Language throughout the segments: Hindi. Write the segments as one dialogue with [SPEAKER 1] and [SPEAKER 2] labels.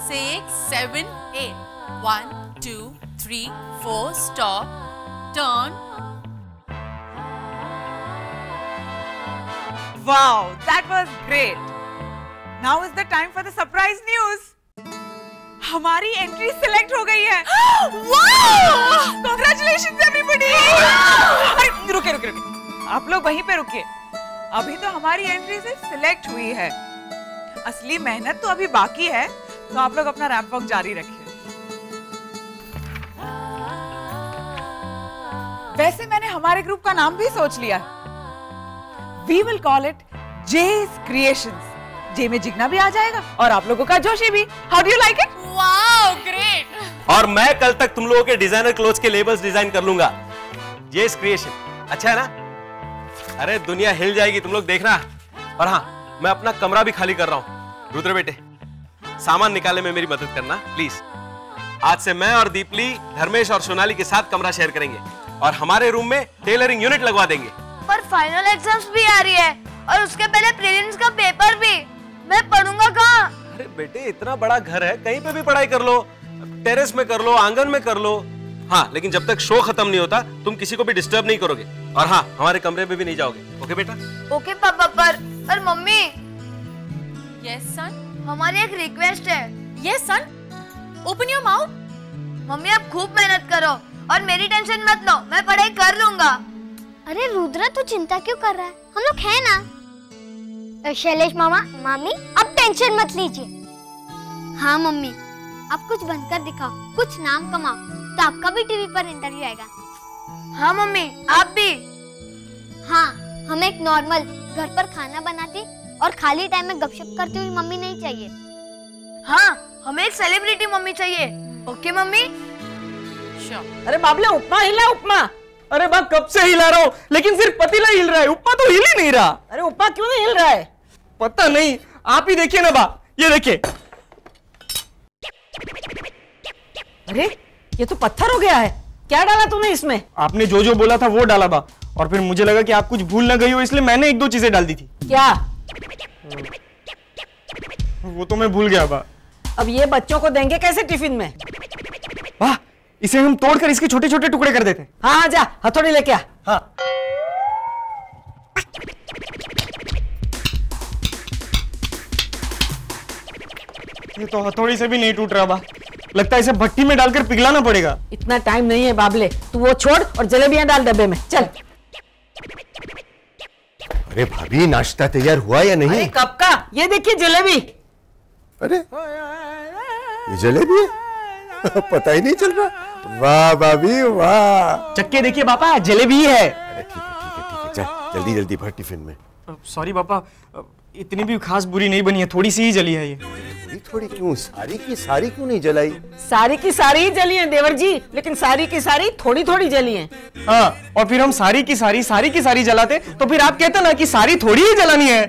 [SPEAKER 1] 6, 7, 8. 1, 2, 3, 4. Stop. Turn.
[SPEAKER 2] Wow, that was great. Now is the time for the surprise news. हमारी एंट्री सिलेक्ट हो गई है। Wow! Congratulations everybody! रुके रुके रुके, आप लोग वहीं पे रुकिए। अभी तो हमारी एंट्री से सिलेक्ट हुई है, असली मेहनत तो अभी बाकी है, तो आप लोग अपना रैंप वॉक जारी रखिए। वैसे मैंने हमारे ग्रुप का नाम भी सोच लिया। We will call it J's Creations. जे में जिगना भी आ जाएगा और आप लोगों का जोशी भी। How do you like it?
[SPEAKER 1] Wow, great!
[SPEAKER 3] और मैं कल तक तुम लोगों के डिजाइनर क्लोथ्स के लेबल्स डिजाइन कर लूंगा। J's Creation, अच्छा है ना? अरे दुनिया हिल जाएगी, तुम लोग देखना। और हाँ, मैं अपना कमरा भी खाली कर रहा हूँ। रुद्र बेटे, सामान निकालने में मेरी मदद करना प्लीज। आज से मैं और दीपली, धर्मेश और सोनाली के साथ कमरा शेयर करेंगे और हमारे रूम में टेलरिंग यूनिट लगवा देंगे।
[SPEAKER 4] पर फाइनल एग्जाम्स भी आ रही है और उसके पहले प्रीलिम्स का पेपर भी। मैं पढ़ूंगा कहाँ?
[SPEAKER 3] अरे बेटे, इतना बड़ा घर है, कहीं पे भी पढ़ाई कर लो, टेरेस में कर लो, आंगन में कर लो। हाँ, लेकिन जब तक शो खत्म नहीं होता तुम किसी को भी डिस्टर्ब नहीं करोगे। और हाँ, हमारे कमरे में भी नहीं जाओगे। ओके बेटा?
[SPEAKER 4] ओके पापा। पर मम्मी।
[SPEAKER 1] Yes, son.
[SPEAKER 4] हमारी एक रिक्वेस्ट है।
[SPEAKER 1] Yes, son. Open your mouth.
[SPEAKER 4] Mummy आप खूब मेहनत करो और मेरी टेंशन मत लो, मैं पढ़ाई कर लूंगा।
[SPEAKER 5] अरे रुद्र, तू चिंता क्यों कर रहा है? हम लोग हैं ना। शैलेश मामा, मामी, अब टेंशन मत लीजिए। हाँ मम्मी, आप कुछ बनकर दिखाओ, कुछ नाम कमाओ, तो आपका भी टीवी पर इंटरव्यू आएगा।
[SPEAKER 4] हाँ मम्मी, आप भी।
[SPEAKER 5] हाँ, हमें एक नॉर्मल घर पर खाना बनाती और खाली टाइम में गपशप करती हुई मम्मी नहीं चाहिए।
[SPEAKER 4] हाँ, हमें एक सेलिब्रिटी मम्मी चाहिए। Okay mummy?
[SPEAKER 1] Sure.
[SPEAKER 6] अरे बाबले, उपमा हिला, उपमा। अरे बा, कब से हिला रहा हूँ, लेकिन सिर्फ पतीला हिल रहा है, उपमा तो हिल ही नहीं रहा। अरे उपमा क्यों नहीं हिल रहा है? पता नहीं, आप ही देखिए ना बा, ये देखिए। अरे ये तो पत्थर हो गया है। क्या डाला तूने इसमें? आपने जो जो बोला था वो डाला बा, और फिर मुझे लगा कि आप कुछ भूल ना गई हो, इसलिए मैंने एक दो चीजें डाल दी थी। क्या? वो तो मैं भूल गया बा। अब ये बच्चों को देंगे कैसे टिफिन में? वाह, इसे हम तोड़कर इसके छोटे छोटे टुकड़े कर देते। हाँ जा, हथौड़ी लेके आ। हाँ। ये तो हथौड़ी से भी नहीं टूट रहा बा, लगता है इसे भट्टी में डालकर पिघलाना पड़ेगा। इतना टाइम नहीं है बाबले, तू वो छोड़ और जलेबियां डाल डब्बे में, चल।
[SPEAKER 7] अरे भाभी, नाश्ता तैयार हुआ या नहीं?
[SPEAKER 6] अरे कब का? ये देखिए जलेबी।
[SPEAKER 7] अरे ये जलेबी है? पता ही नहीं चल रहा। वाह भाभी वाह।
[SPEAKER 6] चक्के देखिए पापा, जलेबी है।
[SPEAKER 7] अरे ठीक है, चल जल्दी जल्दी भर टिफिन में।
[SPEAKER 6] सॉरी पापा, इतनी भी खास बुरी नहीं बनी है, थोड़ी सी ही जली है ये।
[SPEAKER 7] थोड़ी थोड़ी क्यों? सारी की सारी क्यों नहीं जलाई?
[SPEAKER 6] सारी की सारी ही जली है देवर जी, लेकिन सारी की सारी थोड़ी थोड़ी जली है। हाँ, और फिर हम सारी की सारी जलाते तो फिर आप कहते ना कि सारी थोड़ी ही जलानी है।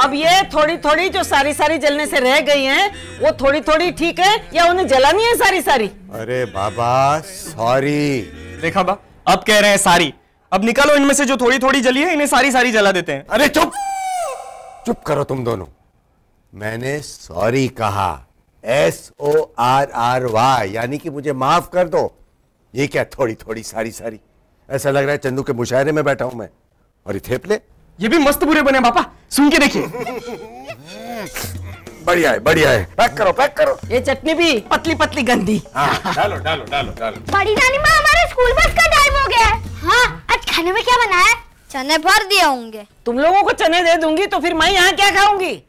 [SPEAKER 6] अब ये थोड़ी थोड़ी जो सारी सारी जलने से रह गई हैं, वो थोड़ी थोड़ी ठीक है या उन्हें जलानी है सारी सारी?
[SPEAKER 7] अरे बाबा सॉरी।
[SPEAKER 6] देखा बा, अब कह रहे हैं सारी। अब निकालो इनमें से जो थोड़ी थोड़ी जली है, इन्हें सारी सारी जला देते हैं।
[SPEAKER 7] अरे चुप चुप करो तुम दोनों। मैंने सॉरी कहा, SORRY, यानी कि मुझे माफ कर दो। ये क्या थोड़ी थोड़ी सारी सारी? ऐसा लग रहा है चंदू के मुशायरे में बैठा हूं मैं। और ये थेपले, ये
[SPEAKER 6] भी मस्त बुरे बने पापा, सुन के देखिए।
[SPEAKER 7] बढ़िया है बढ़िया है। पैक करो पैक करो।
[SPEAKER 6] ये चटनी भी पतली पतली गंदी।
[SPEAKER 7] हाँ, डालो डालो डालो डालो।
[SPEAKER 5] बड़ी नानी माँ, हमारे स्कूल बस का टाइम हो गया है। हाँ, आज खाने में क्या बना है?
[SPEAKER 4] चने भर दिए होंगे।
[SPEAKER 6] तुम लोगों को चने दे दूंगी तो फिर मैं यहाँ क्या खाऊंगी?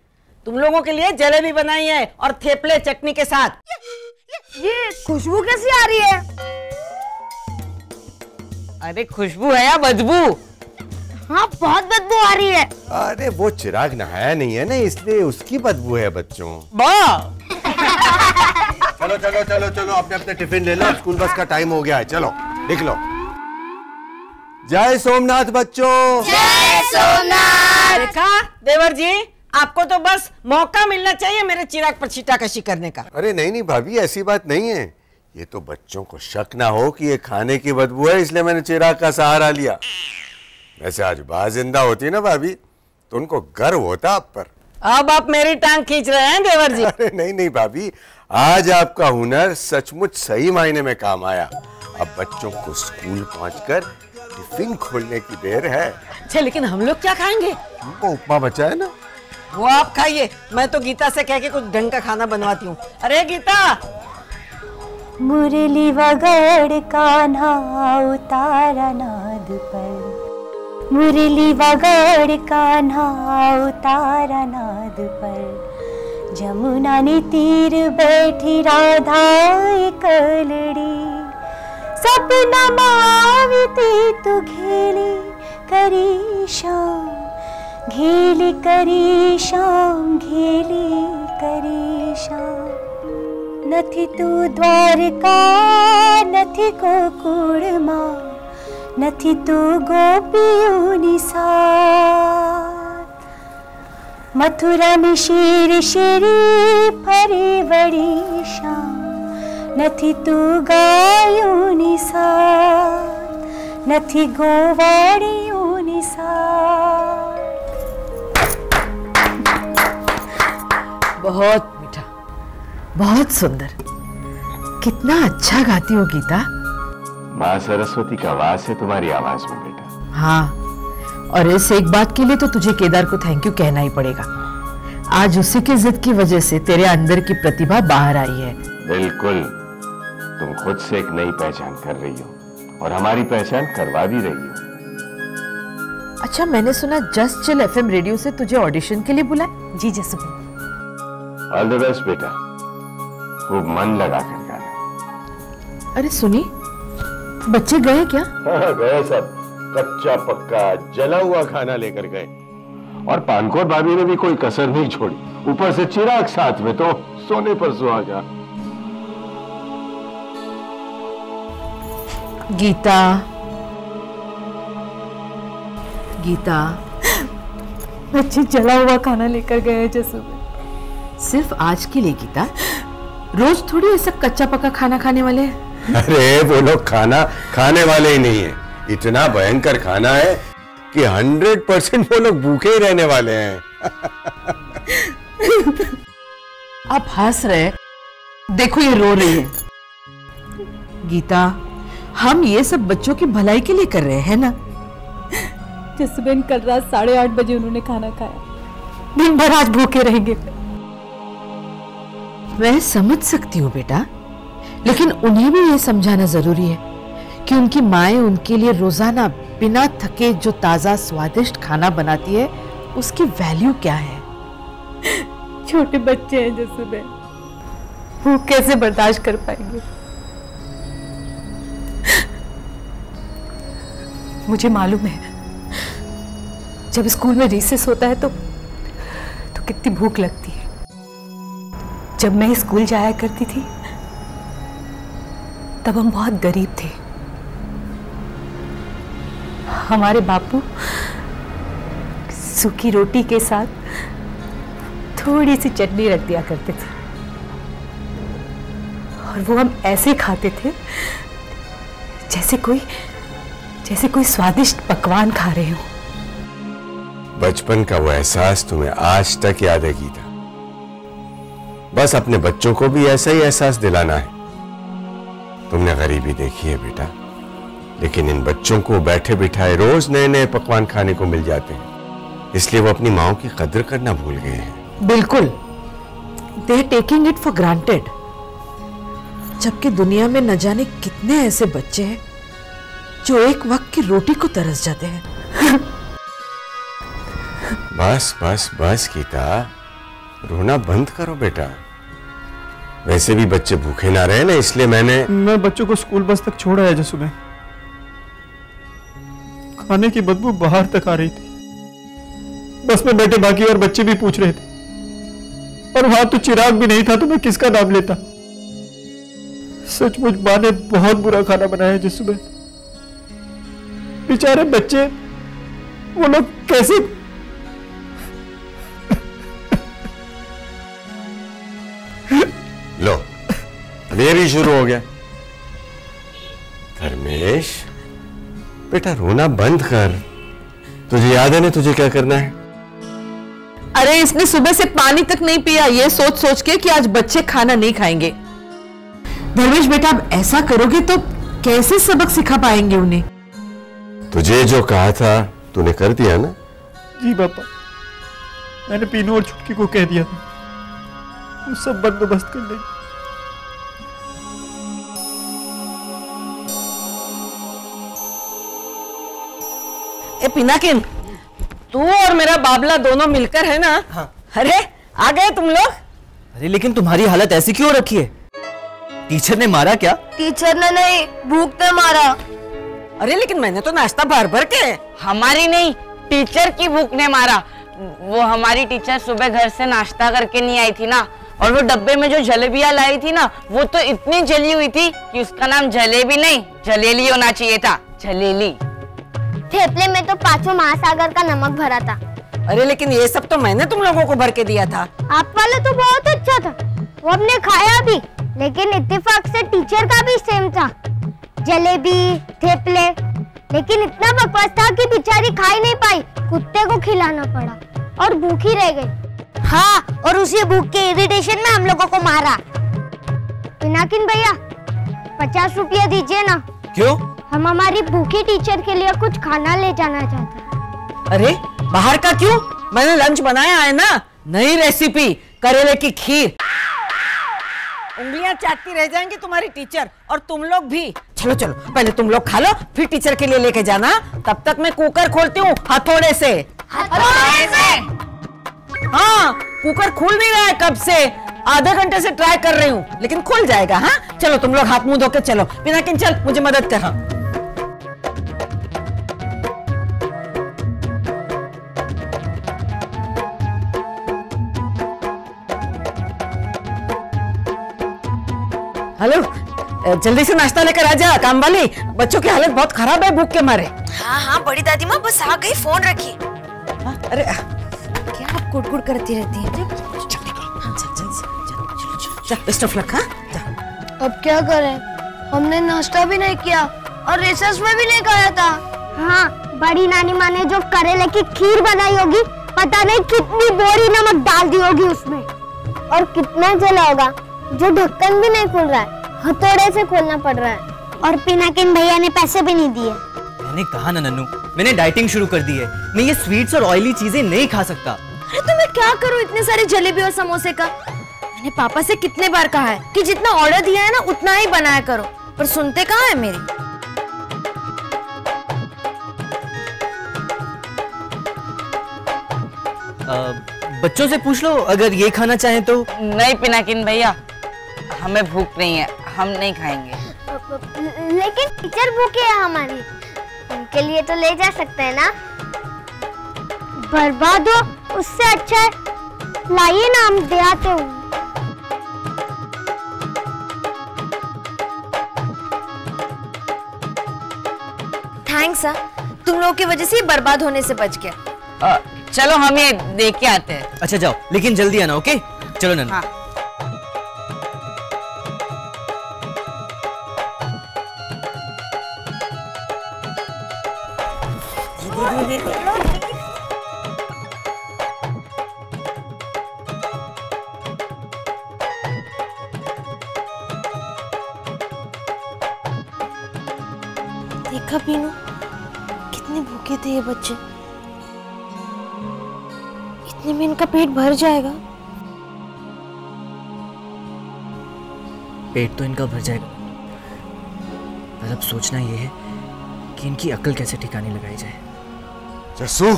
[SPEAKER 6] तुम लोगों के लिए जलेबी बनाई है और थेपले चटनी के साथ।
[SPEAKER 4] ये खुशबू कैसी आ रही है?
[SPEAKER 6] अरे खुशबू है या बदबू?
[SPEAKER 4] हाँ, बहुत बदबू आ रही है।
[SPEAKER 7] अरे वो चिराग नहाया नहीं है ना, इसलिए उसकी बदबू है बच्चों। चलो चलो चलो चलो, अपने अपने टिफिन ले लो, स्कूल बस का टाइम हो गया है। चलो लिख लो। जय सोमनाथ बच्चों।
[SPEAKER 4] जय सोमनाथ।
[SPEAKER 6] देखा देवर जी, आपको तो बस मौका मिलना चाहिए मेरे चिराग पर छींटाकशी करने का।
[SPEAKER 7] अरे नहीं नहीं भाभी, ऐसी बात नहीं है। ये तो बच्चों को शक ना हो कि ये खाने की बदबू है, इसलिए मैंने चिराग का सहारा लिया। वैसे आज बात जिंदा होती ना भाभी, तो उनको गर्व होता आप पर।
[SPEAKER 6] अब आप मेरी टांग खींच रहे हैं देवर जी।
[SPEAKER 7] अरे नहीं नहीं भाभी, आज आपका हुनर सचमुच सही मायने में काम आया। अब बच्चों को स्कूल पहुंचकर टिफिन खोलने की देर है।
[SPEAKER 6] अच्छा लेकिन हम लोग क्या खाएंगे?
[SPEAKER 7] वो उपमा बचा है ना,
[SPEAKER 6] वो आप खाइए, मैं तो गीता से कह के कुछ ढंग का खाना बनवाती हूँ। अरे गीता,
[SPEAKER 8] मुरली वगड़ कान्हा उतारा नाद पर, मुरली वगड़ कान्हा उतारा नाद पर, जमुना ने तीर बैठी राधा कलड़ी, सपना मावती तू घेली करी शाम, घेली करी शाम, घेली करी शाम। नथी तू द्वारका नथी गोकुळमा, नथी तू गोपियों साथ, मथुरा में शीर शेरी फरी बड़ी शाम, नथी तू गायों साथ, नथी गोवाड़ियों साथ।
[SPEAKER 9] बहुत मीठा, बहुत सुंदर, कितना अच्छा गाती हो गीता।
[SPEAKER 10] माँ सरस्वती का वास है तुम्हारी आवाज में बेटा।
[SPEAKER 9] हाँ, और इस एक बात के लिए तो तुझे केदार को थैंक यू कहना ही पड़ेगा। आज उसी की जिद की वजह से तेरे अंदर की प्रतिभा बाहर आई है।
[SPEAKER 10] बिल्कुल, तुम खुद से एक नई पहचान कर रही हो और हमारी पहचान करवा भी रही हो।
[SPEAKER 9] अच्छा, मैंने सुना जस्ट चिल एफएम रेडियो से तुझे ऑडिशन के लिए बुलाया?
[SPEAKER 8] जी जसुबेन।
[SPEAKER 10] ऑल द बेस्ट बेटा, खूब मन लगा कर गाना।
[SPEAKER 9] अरे सुनी, बच्चे गए क्या?
[SPEAKER 10] हाँ गए सब, कच्चा पक्का जला हुआ खाना लेकर गए, और पानकोर भाभी ने भी कोई कसर नहीं छोड़ी, ऊपर से चिराग साथ में, तो सोने पर सुहागा।
[SPEAKER 9] गीता, गीता,
[SPEAKER 8] बच्चे जला हुआ खाना लेकर गए जसुबेन।
[SPEAKER 9] सिर्फ आज के लिए गीता, रोज थोड़ी ऐसा कच्चा पक्का खाना खाने वाले हैं।
[SPEAKER 7] अरे वो लोग खाना खाने वाले ही नहीं है, इतना भयंकर खाना है कि 100% वो लोग भूखे ही रहने वाले हैं।
[SPEAKER 9] आप हंस रहे, देखो ये रो रही है। गीता, हम ये सब बच्चों की भलाई के लिए कर रहे हैं ना।
[SPEAKER 8] जसुबेन कल रात 8:30 बजे उन्होंने खाना खाया, दिन भर आज भूखे रहेंगे।
[SPEAKER 9] मैं समझ सकती हूँ बेटा, लेकिन उन्हें भी ये समझाना जरूरी है कि उनकी माएं उनके लिए रोजाना बिना थके जो ताजा स्वादिष्ट खाना बनाती है, उसकी वैल्यू क्या है।
[SPEAKER 8] छोटे बच्चे हैं जसुबेन, भूख कैसे बर्दाश्त कर पाएंगे। मुझे मालूम है, जब स्कूल में रिसेस होता है तो कितनी भूख लगती है। जब मैं स्कूल जाया करती थी तब हम बहुत गरीब थे। हमारे बापू सूखी रोटी के साथ थोड़ी सी चटनी रख दिया करते थे, और वो हम ऐसे खाते थे जैसे कोई स्वादिष्ट पकवान खा रहे हो।
[SPEAKER 7] बचपन का वो एहसास तुम्हें आज तक याद है गीता। बस अपने बच्चों को भी ऐसा ही एहसास दिलाना है। तुमने गरीबी देखी है बेटा, लेकिन इन बच्चों को बैठे बिठाए रोज नए नए पकवान खाने को मिल जाते हैं, इसलिए वो अपनी माओ की कदर करना भूल गए हैं।
[SPEAKER 9] बिल्कुल, they are taking it for granted. जबकि दुनिया में न जाने कितने ऐसे बच्चे हैं जो एक वक्त की रोटी को तरस जाते हैं।
[SPEAKER 7] बस बस बस गीता, रोना बंद करो बेटा। वैसे भी बच्चे भूखे ना रहे ना, इसलिए मैं
[SPEAKER 11] बच्चों को स्कूल बस तक छोड़ा है जसुबेन। खाने की बदबू बाहर तक आ रही थी। बस में बैठे बाकी और बच्चे भी पूछ रहे थे, और वहां तो चिराग भी नहीं था, तो मैं किसका नाम लेता। सचमुच मां ने बहुत बुरा खाना बनाया जसुबेन। बेचारे बच्चे, वो लोग कैसे।
[SPEAKER 7] लो, ये भी शुरू हो गया। धर्मेश बेटा, रोना बंद कर। तुझे याद है ना तुझे क्या करना है?
[SPEAKER 9] अरे इसने सुबह से पानी तक नहीं पिया, ये सोच सोच के कि आज बच्चे खाना नहीं खाएंगे। धर्मेश बेटा, अब ऐसा करोगे तो कैसे सबक सिखा पाएंगे उन्हें?
[SPEAKER 7] तुझे जो कहा था तूने कर दिया ना?
[SPEAKER 11] जी पापा, मैंने पीनू और छुटकी को कह दिया था, वो सब बंदोबस्त कर लेंगे।
[SPEAKER 6] पिनाकिन, तू और मेरा बाबला दोनों मिलकर है ना? हाँ। अरे आ गए तुम लोग?
[SPEAKER 12] अरे लेकिन तुम्हारी हालत ऐसी क्यों रखी है? टीचर ने मारा क्या?
[SPEAKER 4] टीचर ने नहीं, भूख ने मारा।
[SPEAKER 6] अरे लेकिन मैंने तो नाश्ता भर भर के।
[SPEAKER 2] हमारी नहीं, टीचर की भूख ने मारा। वो हमारी टीचर सुबह घर से नाश्ता करके नहीं आई थी ना, और वो डब्बे में जो जलेबियां लाई थी ना, वो तो इतनी जली हुई थी कि उसका नाम जलेबी नहीं जलेली होना चाहिए था। जलेली।
[SPEAKER 5] थेपले में तो 5 महासागर का नमक भरा था।
[SPEAKER 6] अरे लेकिन ये सब तो मैंने तुम लोगों को भर के दिया था।
[SPEAKER 5] आप वाला तो बहुत अच्छा था, वो हमने खाया भी, लेकिन इत्तेफाक से टीचर का भी सेम था, जलेबी थेपले। लेकिन इतना बकवास था कि बेचारी खा ही नहीं पाई, कुत्ते को खिलाना पड़ा और भूखी रह गई। हाँ, और उसी भूख के इरिटेशन में हम लोगों को मारा। पिनाकिन भैया 50 रुपया दीजिए ना।
[SPEAKER 12] क्यों?
[SPEAKER 5] हम हमारी भूखी टीचर के लिए कुछ खाना ले जाना चाहते हैं।
[SPEAKER 6] अरे बाहर का क्यों? मैंने लंच बनाया है ना, नई रेसिपी करेले की खीर। उंगलियां चाटती रह जाएंगी तुम्हारी टीचर, और तुम लोग भी। चलो चलो, पहले तुम लोग खा लो, फिर टीचर के लिए लेके जाना। तब तक मैं कुकर खोलती हूँ हथौड़े से।
[SPEAKER 2] हथौड़े से?
[SPEAKER 6] हाँ, कुकर खुल नहीं रहा है कब से, आधे घंटे से ट्राई कर रही हूँ, लेकिन खुल जाएगा। हाँ चलो तुम लोग हाथ मुंह धो के चलो। पिनाकिन चल, मुझे मदद कर। हाँ। हेलो, जल्दी से नाश्ता लेकर आ जा काम वाली, बच्चों की हालत बहुत खराब है भूख के मारे।
[SPEAKER 13] हाँ हाँ बड़ी दादी माँ, बस आ गई, फोन रखी।
[SPEAKER 6] अरे
[SPEAKER 13] क्या आप कुड़कुड़ करती रहती हैं?
[SPEAKER 6] Best of luck. हाँ
[SPEAKER 4] अब क्या करें, हमने नाश्ता भी नहीं किया और रिसेस में भी नहीं खाया था।
[SPEAKER 5] हाँ, बड़ी नानी माँ ने जो करेले की खीर बनाई होगी, पता नहीं कितनी बोरी नमक डाल दी होगी उसमें, और कितना जला होगा जो ढक्कन भी नहीं खुल रहा है, हथौड़े से खोलना पड़ रहा है। और पिनाकिन भैया ने पैसे भी नहीं दिए।
[SPEAKER 12] मैंने कहा ना नन्नू, मैंने डाइटिंग शुरू कर दी है, मैं ये स्वीट्स और ऑयली चीजें नहीं खा सकता।
[SPEAKER 13] अरे तो मैं क्या करूँ इतने सारे जलेबी और समोसे का? मैंने पापा से कितने बार कहा है कि जितना ऑर्डर दिया है ना उतना ही बनाया करो, पर सुनते कहाँ है मेरी।
[SPEAKER 12] बच्चों से पूछ लो अगर ये खाना चाहें तो।
[SPEAKER 2] नहीं पिनाकिन भैया, हमें भूख नहीं है, हम नहीं खाएंगे।
[SPEAKER 5] लेकिन टीचर भूखे है हमारी, उनके लिए तो ले जा सकते हैं ना। बर्बाद हो उससे अच्छा है, लाइए ना, हम दे आते हूँ।
[SPEAKER 13] थैंक्स, तुम लोगों की वजह से बर्बाद होने से बच गया।
[SPEAKER 2] चलो हम ये देख के आते हैं।
[SPEAKER 12] अच्छा जाओ, लेकिन जल्दी आना। ओके चलो नन्नू।
[SPEAKER 2] हाँ।
[SPEAKER 13] देखा पीनू, कितने भूखे थे ये बच्चे, इतने में इनका पेट भर जाएगा।
[SPEAKER 12] पेट तो इनका भर जाएगा, पर अब सोचना ये है कि इनकी अक्ल कैसे ठिकाने लगाई जाए।
[SPEAKER 7] जस्सू,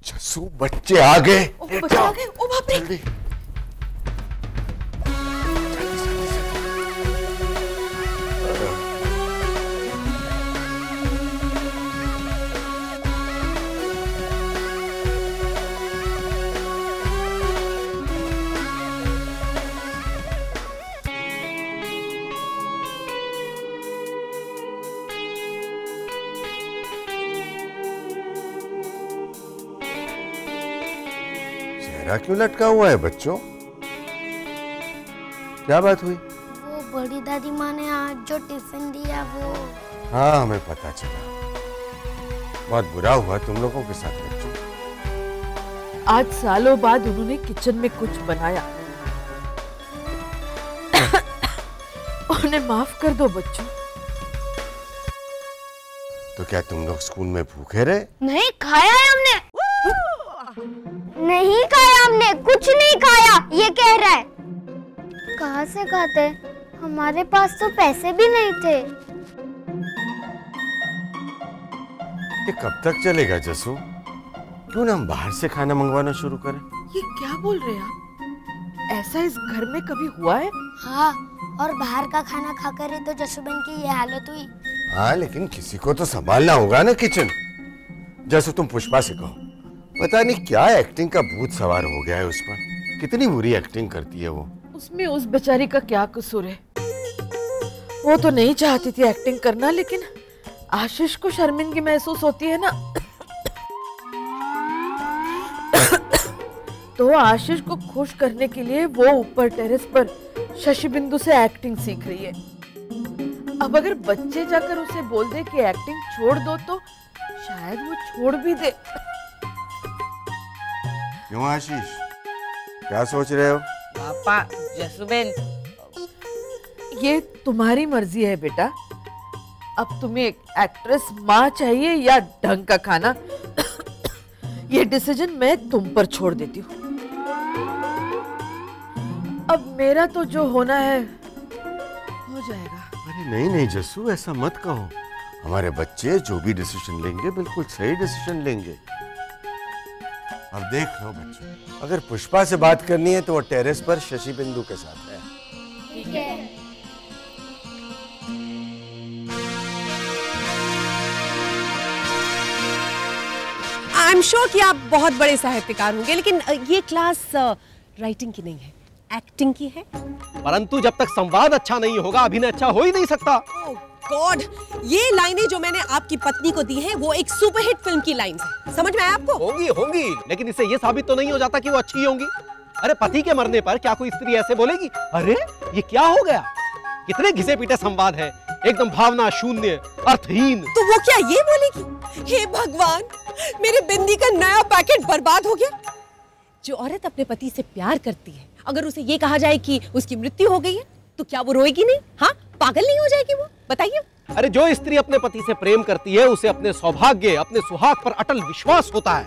[SPEAKER 7] जस्सू बच्चे आ गए।
[SPEAKER 13] बच्चे आ गए, ओ बाप रे।
[SPEAKER 7] चेहरा क्यों लटका हुआ है बच्चों? क्या बात हुई?
[SPEAKER 5] वो बड़ी दादी माँ ने आज जो टिफिन दिया वो।
[SPEAKER 7] हाँ हमें पता चला, बहुत बुरा हुआ तुम लोगों के साथ बच्चों।
[SPEAKER 9] आज सालों बाद उन्होंने किचन में कुछ बनाया। उन्हें माफ कर दो बच्चों।
[SPEAKER 7] तो क्या तुम लोग स्कूल में भूखे रहे?
[SPEAKER 5] नहीं खाया है हमने। नहीं खाया हमने, कुछ नहीं खाया ये कह रहा है। कहाँ से खाते? हमारे पास तो पैसे भी नहीं थे।
[SPEAKER 7] ये कब तक चलेगा जसू? क्यों ना हम बाहर से खाना मंगवाना शुरू करें?
[SPEAKER 9] ये क्या बोल रहे हैं आप? ऐसा इस घर में कभी हुआ है?
[SPEAKER 5] हाँ, और बाहर का खाना खाकर ही तो जसुबेन की ये हालत हुई।
[SPEAKER 7] हाँ, लेकिन किसी को तो संभालना होगा ना किचन। जैसे तुम पुष्पा से कहो, पता नहीं क्या एक्टिंग का भूत सवार हो गया है उस पर। कितनी बुरी एक्टिंग करती है वो।
[SPEAKER 9] उसमें उस बेचारी का क्या कसूर है? वो तो नहीं चाहती थी एक्टिंग करना, लेकिन आशीष को शर्मिंदगी महसूस होती है ना। तो आशीष को खुश करने के लिए वो ऊपर टेरेस पर शशि बिंदु से एक्टिंग सीख रही है। अब अगर बच्चे जाकर उसे बोल दे कि एक्टिंग छोड़ दो तो शायद वो छोड़ भी दे।
[SPEAKER 7] क्यों आशीष, क्या सोच रहे हो?
[SPEAKER 6] पापा, जसुबेन,
[SPEAKER 9] ये तुम्हारी मर्जी है बेटा। अब तुम्हें एक एक्ट्रेस माँ चाहिए या ढंग का खाना, ये डिसीजन मैं तुम पर छोड़ देती हूँ। अब मेरा तो जो होना है हो जाएगा।
[SPEAKER 7] अरे नहीं नहीं जस्सू, ऐसा मत कहो। हमारे बच्चे जो भी डिसीजन लेंगे बिल्कुल सही डिसीजन लेंगे। अब देख लो बच्चे, अगर पुष्पा से बात करनी है तो वो टेरेस पर शशि बिंदु के साथ है।
[SPEAKER 5] ठीक है।
[SPEAKER 14] आई एम श्योर कि आप बहुत बड़े साहित्यकार होंगे, लेकिन ये क्लास राइटिंग की नहीं है, एक्टिंग की है।
[SPEAKER 3] परंतु जब तक संवाद अच्छा नहीं होगा अभिनय अच्छा हो ही नहीं सकता।
[SPEAKER 14] ओह गॉड, ये लाइनें जो मैंने आपकी पत्नी को दी हैं वो एक सुपरहिट फिल्म की लाइंस है। समझ में आया आपको?
[SPEAKER 3] होंगी, लेकिन इससे ये साबित तो नहीं हो जाता कि वो अच्छी होंगी। अरे पति के मरने पर क्या कोई स्त्री ऐसे बोलेगी, अरे ये क्या हो गया? कितने घिसे पीटे संवाद है, एकदम भावना शून्य, अर्थहीन।
[SPEAKER 14] तो वो क्या ये बोलेगी, हे भगवान मेरे बिंदी का नया पैकेट बर्बाद हो गया? जो औरत अपने पति से प्यार करती है, अगर उसे ये कहा जाए कि उसकी मृत्यु हो गई है तो क्या वो रोएगी नहीं? हाँ, पागल नहीं हो जाएगी वो? बताइए।
[SPEAKER 3] अरे जो स्त्री अपने पति से प्रेम करती है उसे अपने सौभाग्य, अपने सुहाग पर अटल विश्वास होता है।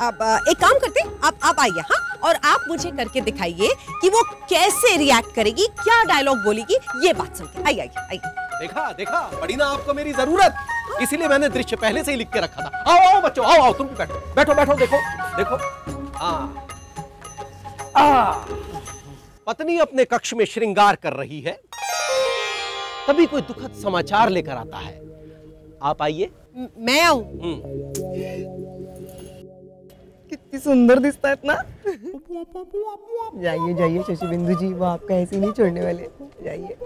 [SPEAKER 14] अब एक काम करते, आप आइए, हाँ, और आप मुझे करके दिखाइए कि वो कैसे रिएक्ट करेगी, क्या डायलॉग बोलेगी, ये बात सुन के। आइए आइए आइए।
[SPEAKER 3] देखा पड़ी ना आपको मेरी जरूरत, इसीलिए मैंने दृश्य पहले से ही लिख के रखा था। आओ बच्चों, आओ तुम भी बैठो, देखो। पत्नी अपने कक्ष में श्रृंगार कर रही है, तभी कोई दुखद समाचार लेकर आता है। आप आइए।
[SPEAKER 14] मैं आऊं?
[SPEAKER 6] कितनी सुंदर दिखता है इतना। जाइए शशि बिंदु जी, वो आपका ऐसे नहीं छोड़ने वाले। जाइए।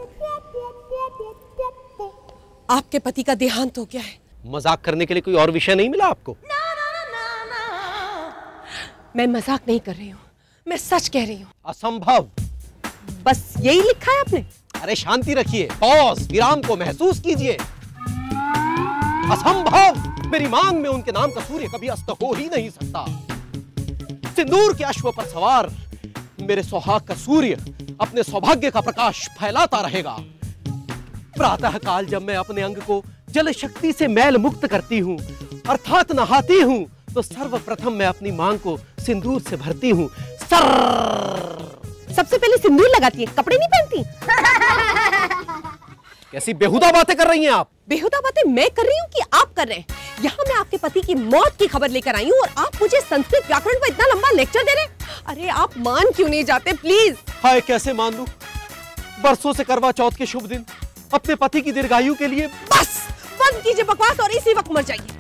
[SPEAKER 14] आपके पति का देहांत हो गया है।
[SPEAKER 3] मजाक करने के लिए कोई और विषय नहीं मिला आपको?
[SPEAKER 14] मैं मजाक नहीं कर रही हूँ, मैं सच कह रही हूँ।
[SPEAKER 3] असंभव।
[SPEAKER 14] बस यही लिखा है आपने?
[SPEAKER 3] अरे शांति रखिए, पॉज, विराम को महसूस कीजिए। असंभव। मेरी मांग में उनके नाम का सूर्य कभी अस्त हो ही नहीं सकता। सिंदूर के अश्व पर सवार मेरे सुहाग का सूर्य अपने सौभाग्य का प्रकाश फैलाता रहेगा। प्रातः काल जब मैं अपने अंग को जल शक्ति से मैल मुक्त करती हूँ, अर्थात नहाती हूँ, तो सर्वप्रथम मैं अपनी मांग को सिंदूर से भरती हूँ।
[SPEAKER 14] सबसे पहले सिंदूर लगाती है, कपड़े नहीं पहनती।
[SPEAKER 3] कैसी बेहुदा बातें कर रही हैं आप?
[SPEAKER 14] बेहुदा बातें मैं कर रही हूँ कि आप कर रहे हैं? यहाँ मैं आपके पति की मौत की खबर लेकर आई हूँ और आप मुझे संस्कृत व्याकरण पर इतना लंबा लेक्चर दे रहे हैं। अरे आप मान क्यों नहीं जाते प्लीज?
[SPEAKER 3] हाय, कैसे मान लूं? बरसों से करवा चौथ के शुभ दिन अपने पति की दीर्घायु के लिए।
[SPEAKER 14] बस बंद कीजिए बकवास और इसी वक्त मर जाइए।